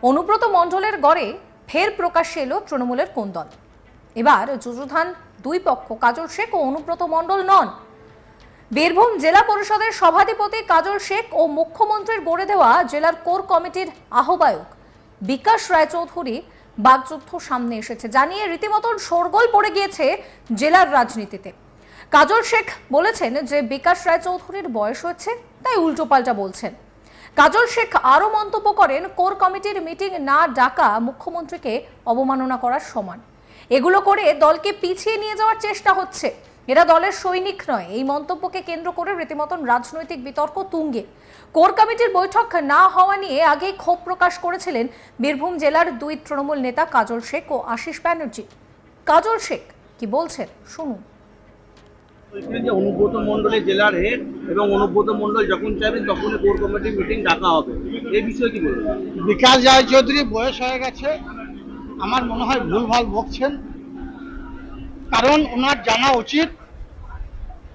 অনুব্রত মণ্ডলের গড়ে ফের প্রকাশ্যে এলো তৃণমূলের কোন দল। এবার যুযুধান দুই পক্ষ, কাজল শেখ ও অনুব্রত মণ্ডল নন। বীরভূম জেলা পরিষদের সভাধিপতি কাজল শেখ ও মুখ্যমন্ত্রীর গড়ে দেওয়া জেলার কোর কমিটির আহ্বায়ক বিকাশ রায়চৌধুরী বাগযুদ্ধ সামনে এসেছে, জানিয়ে রীতিমতন শোরগোল পড়ে গিয়েছে জেলার রাজনীতিতে। কাজল শেখ বলেছেন যে বিকাশ রায়চৌধুরীর বয়স হচ্ছে, তাই উল্টোপাল্টা বলছেন। কাজল শেখ আরো মন্তব্য করেন, কোর কমিটির মিটিং না ডাকা মুখ্যমন্ত্রীকে অবমাননা করার সমান। এগুলো করে দলকে পিছিয়ে নিয়ে যাওয়ার চেষ্টা হচ্ছে, এরা দলের সৈনিক নয়। এই মন্তব্যকে কেন্দ্র করে রীতিমতন রাজনৈতিক বিতর্ক তুঙ্গে। কোর কমিটির বৈঠক না হওয়া নিয়ে আগেই ক্ষোভ প্রকাশ করেছিলেন বীরভূম জেলার দুই তৃণমূল নেতা কাজল শেখ ও আশিস ব্যানার্জি। কাজল শেখ কি বলছেন শুনুন। অনুব্রত মণ্ডলের জেলার হেড এবং অনুব্রত মণ্ডল যখন চাইবেন তখন কোর কমিটির মিটিং ডাকা হবে, এই বিষয়ে কি বলবেন? বিকাশ রায়চৌধুরী বয়স হয়ে গেছে, আমার মনে হয় ভুলভাল বকছেন। কারণ ওনার জানা উচিত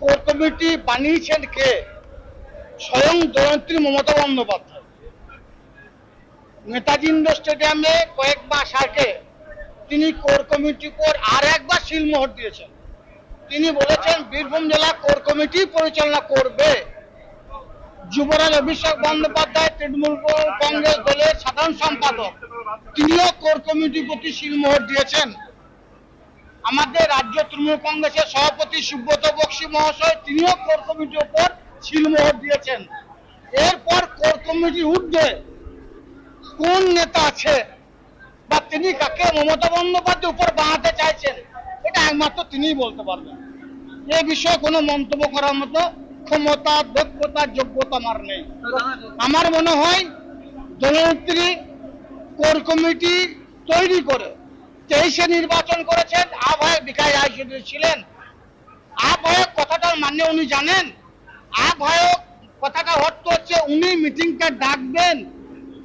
কোর কমিটি বানিয়েছেন কে? স্বয়ং জয়ন্তী মমতা বন্দ্যোপাধ্যায়। নেতাজি ইন্ডোর স্টেডিয়ামে কয়েক মাস আগে তিনি কোর কমিটির উপর আর একবার সিলমোহর দিয়েছেন। তিনি বলেছেন বীরভূম জেলা কোর কমিটি পরিচালনা করবে। যুবরাজ অভিষেক বন্দ্যোপাধ্যায় তৃণমূল কংগ্রেস দলের সাধারণ সম্পাদক, তিনিও কোর কমিটির প্রতি সিলমোহর দিয়েছেন। আমাদের রাজ্য তৃণমূল কংগ্রেসের সভাপতি সুব্রত বক্সী মহাশয়, তিনিও কোর কমিটির উপর সিলমোহর দিয়েছেন। এরপর কোর কমিটির ঊর্ধ্বে কোন নেতা আছে বা তিনি কাকে মমতা বন্দ্যোপাধ্যায়ের উপর বানাতে চাইছেন, এটা একমাত্র তিনিই বলতে পারবেন। এ বিষয়ে কোনো মন্তব্য করার মতো ক্ষমতা, দক্ষতা, যোগ্যতা আমার নেই। আমার মনে হয় দলনেত্রী কোর কমিটি তৈরি করে 23-এ নির্বাচন করেছেন। আহ্বায়ক বিকাশ রায়চৌধুরী ছিলেন। আহ্বায়ক কথাটার মানে উনি জানেন। আহ্বায়ক কথাটার অর্থ হচ্ছে উনি মিটিংটা ডাকবেন,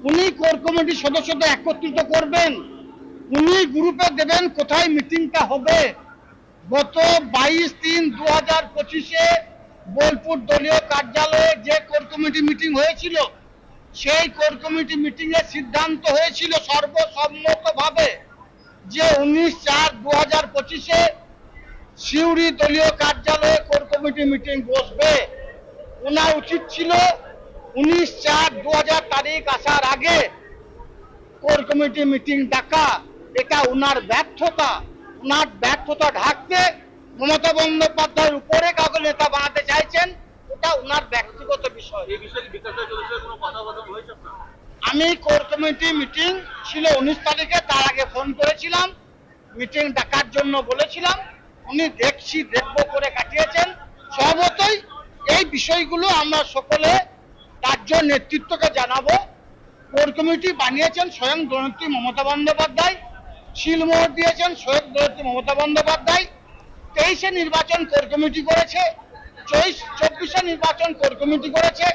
উনি কোর কমিটির সদস্যদের একত্রিত করবেন, উনি গ্রুপে দেবেন কোথায় মিটিংটা হবে। গত 22/3/2025-এ বোলপুর দলীয় কার্যালয়ে যে কোর কমিটি মিটিং হয়েছিল, সেই কোর কমিটি মিটিং এর সিদ্ধান্ত হয়েছিল সর্বসম্মতভাবে যে 19/4/2025-এ সিউড়ি দলীয় কার্যালয়ে কোর কমিটি মিটিং বসবে। ওনার উচিত ছিল 19/4/2000 তারিখ আসার আগে কোর কমিটি মিটিং ডাকা। এটা ওনার ব্যর্থতা। ওনার ব্যর্থতা ঢাকতে মমতা বন্দ্যোপাধ্যায়ের উপরে কাউকে নেতা বানাতে চাইছেন, ওটা ওনার ব্যক্তিগত বিষয়। এই বিষয়ে বিকাশ রায়চৌধুরীর কোনো কথা হয়েছে? আমি কোর কমিটি মিটিং ছিল 19 তারিখে, তার আগে ফোন করেছিলাম, মিটিং ডাকার জন্য বলেছিলাম। উনি দেখবো করে কাটিয়েছেন। স্বভাবতই এই বিষয়গুলো আমরা সকলে রাজ্য নেতৃত্বকে জানাবো। কোর কমিটি বানিয়েছেন স্বয়ং দলনেত্রী মমতা বন্দ্যোপাধ্যায়, সিলমোহর দিয়েছেন স্বয়ং দলনেত্রী মমতা বন্দ্যোপাধ্যায়। 23-এ নির্বাচন কোর কমিটি করেছে, 24-এ নির্বাচন কোর কমিটি করেছে।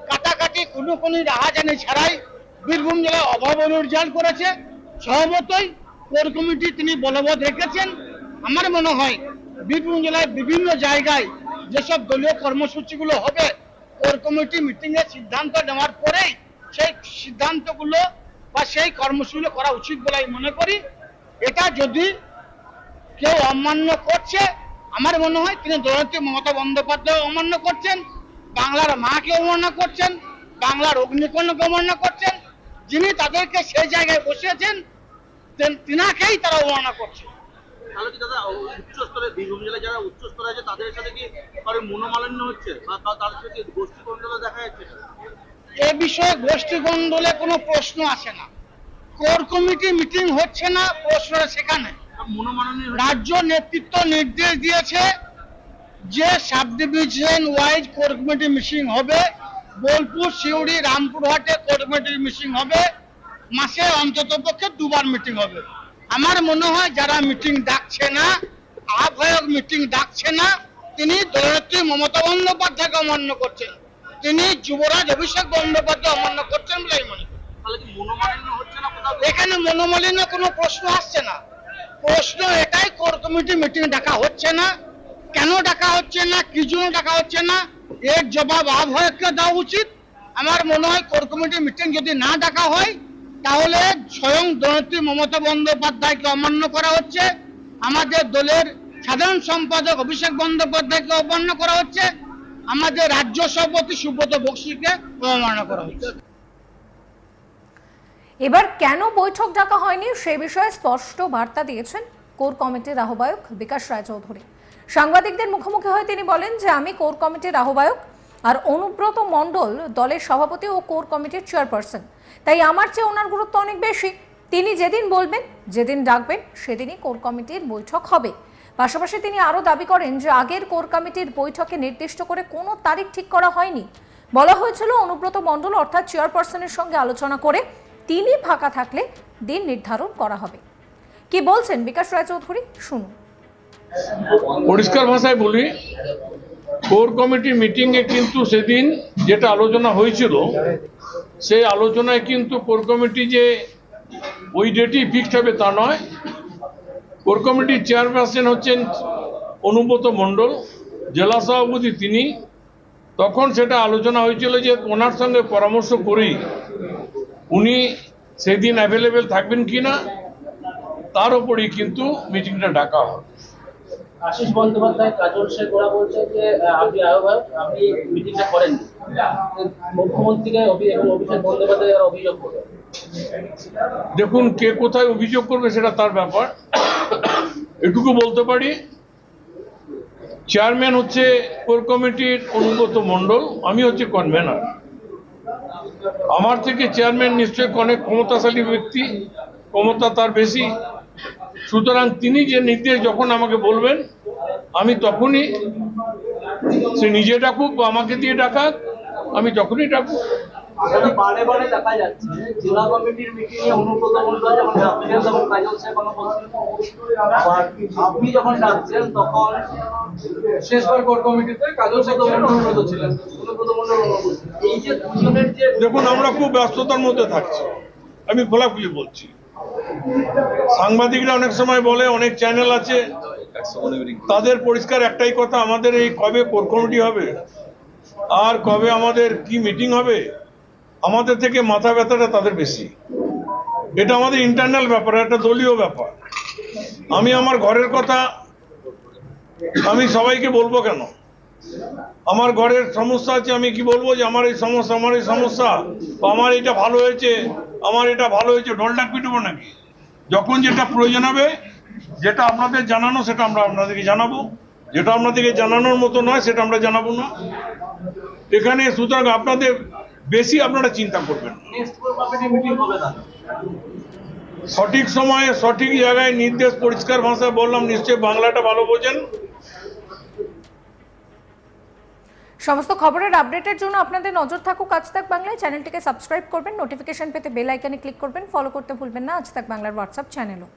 কাটাকাটি খুনোখুনি রাহাজানি ছাড়াই বীরভূম জেলায় অভাবনীয় রেজাল্ট করেছে। স্বভাবতই কোর কমিটি তিনি বলবৎ রেখেছেন। আমার মনে হয় বীরভূম জেলায় বিভিন্ন জায়গায় যেসব দলীয় কর্মসূচিগুলো হবে, কোর কমিটি মিটিং এর সিদ্ধান্ত নেওয়ার পরেই সেই সিদ্ধান্তগুলো বা সেই কর্মসূচিগুলো করা উচিত বলে আমি মনে করি। এটা যদি কেউ অমান্য করছে, আমার মনে হয় তিনি দলনেত্রী মমতা বন্দ্যোপাধ্যায় অমান্য করছেন, বাংলার মাকে অবমাননা করছেন, বাংলার অগ্নিকন্যাকে অবমাননা করছেন। যিনি তাদেরকে সেই জায়গায় বসিয়েছেন তিনাকেই তারা অবমাননা করছে। তাহলে কি দাদা উচ্চ স্তরে বীরভূম জেলায় যারা উচ্চ স্তরে আছে তাদের সাথে কি কারো মনোমালিন্য হচ্ছে বা তাদের সাথে গোষ্ঠী কোন্দল দেখা যাচ্ছে? এ বিষয়ে গোষ্ঠী কোন্দলে কোনো প্রশ্ন আসে না। কোর কমিটি মিটিং হচ্ছে না, প্রশ্ন সেখানে। রাজ্য নেতৃত্ব নির্দেশ দিয়েছে যে sub division wise core committee meeting হবে, বোলপুর, সিউড়ি, রামপুরহাটে কোর কমিটির মিটিং হবে। মাসে অন্তত পক্ষে 2বার মিটিং হবে। আমার মনে হয় যারা মিটিং ডাকছে না, আহ্বায়ক মিটিং ডাকছে না, তিনি দলনেত্রী মমতা বন্দ্যোপাধ্যায়কে অমান্য করছেন, তিনি যুবরাজ অভিষেক বন্দ্যোপাধ্যায় অমান্য করছেন বলে আমি মনে করি। এখানে মনোমালিন্য কোনো প্রশ্ন আসছে না। প্রশ্ন এটাই কোর কমিটি মিটিং ডাকা হচ্ছে না, কেন ডাকা হচ্ছে না, কি জন্য ডাকা হচ্ছে না, এর জবাব আহ্বায়ককে দেওয়া উচিত। আমার মনে হয় কোর কমিটি মিটিং যদি না ডাকা হয় তাহলে স্বয়ং জননেত্রী মমতা বন্দ্যোপাধ্যায়কে অমান্য করা হচ্ছে, আমাদের দলের সাধারণ সম্পাদক অভিষেক বন্দ্যোপাধ্যায়কে অমান্য করা হচ্ছে, আমাদের রাজ্য সভাপতি সুব্রত বক্সিকে অবমাননা করা হচ্ছে। এবার কেন বৈঠক ডাকা হয়নি সে বিষয়ে স্পষ্ট বার্তা দিয়েছেন কোর কমিটির আহ্বায়ক বিকাশ রায়চৌধুরী। সাংবাদিকদের মুখোমুখি হয়ে তিনি বলেন যে আমি কোর কমিটির আহ্বায়ক আর অনুব্রত মণ্ডল দলের সভাপতি ও কোর কমিটির চেয়ারপারসন, তাই আমার চেয়ে ওনার গুরুত্ব অনেক বেশি। তিনি যেদিন বলবেন, যেদিন ডাকবেন, সেদিনই কোর কমিটির বৈঠক হবে। পাশাপাশি তিনি আরও দাবি করেন যে আগের কোর কমিটির বৈঠকে নির্দিষ্ট করে কোনো তারিখ ঠিক করা হয়নি। বলা হয়েছিল অনুব্রত মণ্ডল অর্থাৎ চেয়ারপারসনের সঙ্গে আলোচনা করে তিনি ফাঁকা থাকলে দিন নির্ধারণ করা হবে। কি বলছেন বিকাশ রায়চৌধুরী, শুনুন। পরিষ্কার ভাষায় বলি, কোর কমিটি মিটিংয়ে কিন্তু সেদিন যেটা আলোচনা হয়েছিল সেই আলোচনায় কিন্তু কোর কমিটি যে ওই ডেটই ফিক্সড হবে তা নয়। কোর কমিটির চেয়ারপারসন হচ্ছেন অনুব্রত মণ্ডল, জেলা সভাপতি তিনি। তখন সেটা আলোচনা হয়েছিল যে ওনার সঙ্গে পরামর্শ করেই উনি সেদিন অ্যাভেলেবেল থাকবেন কিনা তার উপরেই কিন্তু মিটিংটা ডাকা হয়। আশিস বন্দ্যোপাধ্যায়, কাজল শেখ ওরা বলছে যে আপনি আহ্বায়ক, আপনি মিটিংটা করেন, মুখ্যমন্ত্রীকে এবং অভিষেক বন্দ্যোপাধ্যায় অভিযোগ করবেন। দেখুন, কে কোথায় অভিযোগ করবে সেটা তার ব্যাপার। এটুকু বলতে পারি, চেয়ারম্যান হচ্ছে কোর কমিটির অনুব্রত মণ্ডল, আমি হচ্ছে কনভেনার। আমার থেকে চেয়ারম্যান নিশ্চয়ই অনেক ক্ষমতাশালী ব্যক্তি, ক্ষমতা তার বেশি। সুতরাং তিনি যে নির্দেশ যখন আমাকে বলবেন আমি তখনই, সে নিজে ডাকুক বা আমাকে দিয়ে ডাকাক, আমি তখনই ডাকুক। বারে বারে দেখা যাচ্ছে জেলা কমিটির মিটিং এ অনুব্রত মণ্ডল যখন ডাকছেন তখন কাজল শেখ আপনি যখন ডাকছেন তখন শেষবার কোর কমিটিতে কাজল শেখ অনুব্রত ছিলেন, অনুব্রত মণ্ডল এই যে দুজনের যে। দেখুন, আমরা খুব ব্যস্ততার মধ্যে থাকছি, আমি খোলাখুলি বলছি। সাংবাদিকরা অনেক সময় বলে, অনেক চ্যানেল আছে, তাদের পরিষ্কার একটাই কথা, আমাদের এই কবে কোর কমিটি হবে আর কবে আমাদের কি মিটিং হবে, আমাদের থেকে মাথা ব্যথাটা তাদের বেশি। এটা আমাদের ইন্টারনাল ব্যাপার, একটা দলীয় ব্যাপার। আমি আমার ঘরের কথা আমি সবাইকে বলবো কেন? আমার ঘরের সমস্যা আছে, আমি কি বলবো যে আমার এই সমস্যা, আমার এই সমস্যা, বা আমার এটা ভালো হয়েছে, আমার এটা ভালো হয়েছে, ঢোলটাক পিটবো নাকি? যখন যেটা প্রয়োজন হবে, যেটা আপনাদের জানানো সেটা আমরা আপনাদেরকে জানাবো, যেটা আপনাদেরকে জানানোর মতো নয় সেটা আমরা জানাবো না এখানে। সুতরাং আপনাদের বেশি আপনারা চিন্তা করবেন। সঠিক সময়ে সঠিক জায়গায় নির্দেশ পরিষ্কার ভাষায় বললাম, নিশ্চয়ই বাংলাটা ভালো বোঝেন। সমস্ত খবরের আপডেটের জন্য আপনাদের নজর থাকুক আজ তাক বাংলায়। চ্যানেলটিকে সাবস্ক্রাইব করবেন, নোটিফিকেশন পেতে বেল আইকনে ক্লিক করবেন, ফলো করতে ভুলবেন না আজ তাক বাংলার হোয়াটসঅ্যাপ চ্যানেলও।